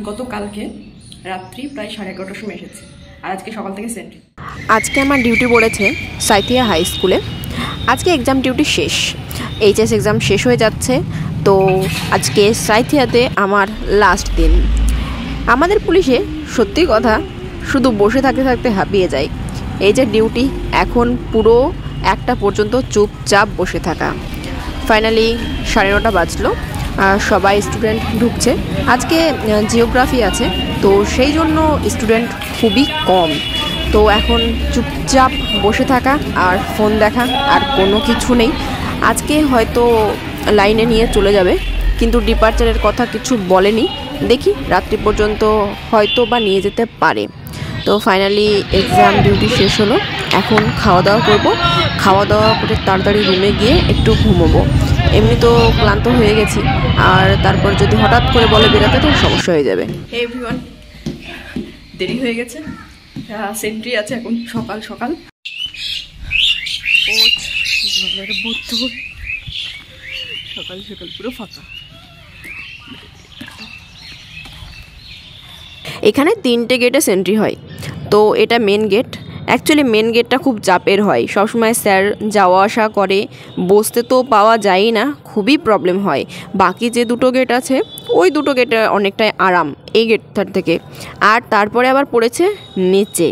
গতকালকে রাত্রি প্রায় 11:30টার সময় এসেছি, আর আজকে সকাল থেকে সেন্ট্রি। আজকে আমার ডিউটি পড়েছে সাইথিয়া হাই স্কুলে। আজকে এক্সাম ডিউটি শেষ, এইচএস এক্সাম শেষ হয়ে যাচ্ছে। তো আজকে সাইথিয়াতে আমার লাস্ট দিন। আমাদের পুলিশে সত্যি কথা শুধু বসে থাকতে থাকতে হাঁপিয়ে যায়। এই যে ডিউটি, এখন পুরো 1টা পর্যন্ত চুপচাপ বসে থাকা। ফাইনালি 9:30 বাজলো, সবাই স্টুডেন্ট ঢুকছে। আজকে জিওগ্রাফি আছে, তো সেই জন্য স্টুডেন্ট খুবই কম। তো এখন চুপচাপ বসে থাকা আর ফোন দেখা, আর কোনো কিছু নেই। আজকে হয়তো লাইনে নিয়ে চলে যাবে, কিন্তু ডিপার্চারের কথা কিছু বলেনি। দেখি রাত্রি পর্যন্ত হয়তো বা নিয়ে যেতে পারে। তো ফাইনালি এক্সাম ডিউটি শেষ হলো, এখন খাওয়া দাওয়া করব। খাওয়া দাওয়া করে তাড়াতাড়ি রুমে গিয়ে একটু ঘুমোবো। এমনি তো ক্লান্ত হয়ে গেছি, আর তারপর যদি হঠাৎ করে বলে বেরোতে তো সমস্যা হয়ে যাবে। হে এভরিওয়ান, দেরি হয়ে গেছে, সেন্ট্রি আছে এখন সকাল সকাল। সকাল সকাল পুরো ফাঁকা। এখানে 3টে গেটে সেন্ট্রি হয়, তো এটা মেন গেট। অ্যাকচুয়ালি মেন গেটটা খুব চাপের হয়, সবসময় স্যার যাওয়া আসা করে, বসতে তো পাওয়া যায়ই না, খুবই প্রবলেম হয়। বাকি যে 2টো গেট আছে, ওই 2টো গেটে অনেকটাই আরাম এই গেটটার থেকে। আর তারপরে আবার পড়েছে নিচে।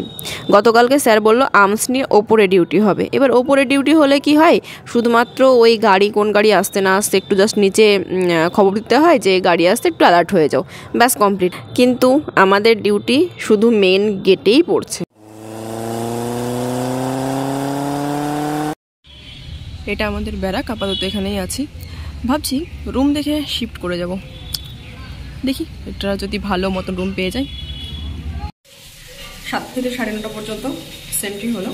গতকালকে স্যার বলল আর্মস নিয়ে ওপরে ডিউটি হবে। এবার ওপরে ডিউটি হলে কি হয়, শুধুমাত্র ওই গাড়ি কোন গাড়ি আসতে না আসতে একটু জাস্ট নিচে খবর দিতে হয় যে গাড়ি আসতে, একটু অ্যালার্ট হয়ে যাও, ব্যাস কমপ্লিট। কিন্তু আমাদের ডিউটি শুধু মেন গেটেই পড়ছে। এটা আমাদের ব্যারাক, আপাতত এখানেই আছি। ভাবছি রুম দেখে শিফট করে যাব, দেখি এটা যদি ভালো মতো রুম পেয়ে যাই। 7 থেকে 9:30 পর্যন্ত সেন্ট্রি হলো।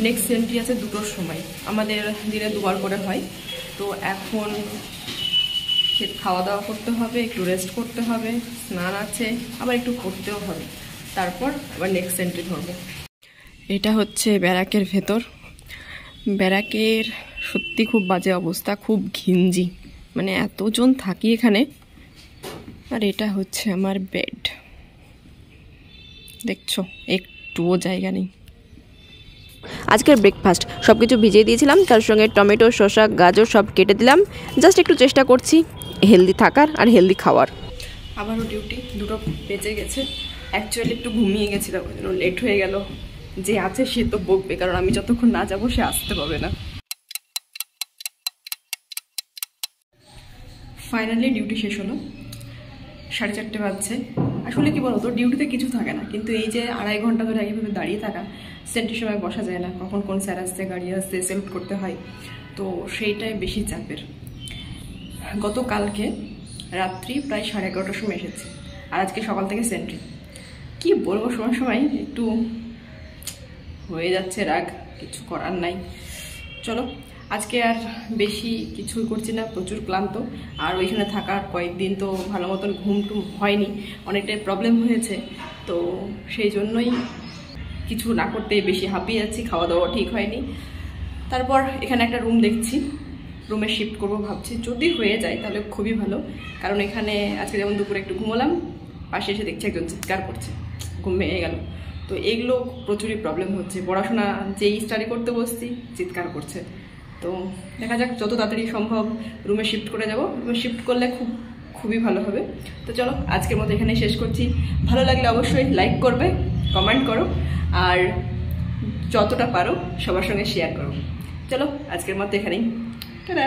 নেক্সট সেন্ট্রি আছে 2টোর সময়। আমাদের দিনে 2বার করে হয়। তো এখন খাওয়া দাওয়া করতে হবে, একটু রেস্ট করতে হবে, স্নান আছে, আবার একটু পড়তেও হবে, তারপর আবার নেক্সট সেন্ট্রি ধরবো। এটা হচ্ছে ব্যারাকের ভেতর। ব্যারাকের সত্যি খুব বাজে অবস্থা, খুব ঘিঞ্জি, মানে এতজন থাকি এখানে। আর এটা হচ্ছে আমার বেড, দেখছো একটুও জায়গা নেই। আজকের ব্রেকফাস্ট সব কিছু ভিজিয়ে দিয়েছিলাম, তার সঙ্গে টমেটো, শসা, গাজর সব কেটে দিলাম। জাস্ট একটু চেষ্টা করছি হেলদি থাকার আর হেলদি খাওয়ার। আবারও ডিউটি, 2টো বেজে গেছে। অ্যাকচুয়ালি একটু ঘুমিয়ে গেছিলাম, ওই জন্য লেট হয়ে গেল। যে আছে সে তো বকবে, কারণ আমি যতক্ষণ না যাবো সে আসতে পারবে না। ফাইনালি ডিউটি শেষ হলো, 4:30 বাজছে। আসলে কি বলতো, ডিউটিতে কিছু থাকে না, কিন্তু এই যে 2.5 ঘন্টা ধরে এইভাবে দাঁড়িয়ে থাকা, সেন্ট্রির সময় বসা যায় না, কখন কোন স্যার আসছে, গাড়ি আসছে, সেলুট করতে হয়, তো সেইটাই বেশি চাপের। গতকালকে রাত্রি প্রায় 11:30টার সময় এসেছি, আর আজকে সকাল থেকে সেন্ট্রি। কি বলবো, সময় সময় একটু হয়ে যাচ্ছে রাগ, কিছু করার নাই। চলো আজকে আর বেশি কিছু করছি না, প্রচুর ক্লান্ত। আর ওইখানে থাকার কয়েকদিন তো ভালো মতন ঘুম টুম হয়নি, অনেকটাই প্রবলেম হয়েছে। তো সেই জন্যই কিছু না করতে বেশি হাঁপিয়ে যাচ্ছি, খাওয়া দাওয়া ঠিক হয়নি। তারপর এখানে একটা রুম দেখছি, রুমে শিফট করবো ভাবছি। যদি হয়ে যায় তাহলে খুবই ভালো, কারণ এখানে আজকে যেমন দুপুরে একটু ঘুমোলাম, পাশে এসে দেখছি একজন চিৎকার করছে, ঘুম ভেঙে গেল। তো এইগুলো প্রচুরই প্রবলেম হচ্ছে। পড়াশোনা যেই স্টাডি করতে বসছি চিৎকার করছে। তো দেখা যাক, যত তাড়াতাড়ি সম্ভব রুমে শিফট করে যাব। রুমে শিফট করলে খুবই ভালো হবে। তো চলো আজকের মতো এখানেই শেষ করছি। ভালো লাগলে অবশ্যই লাইক করবে, কমেন্ট করো, আর যতটা পারো সবার সঙ্গে শেয়ার করো। চলো আজকের মতো এখানেই, টাটা।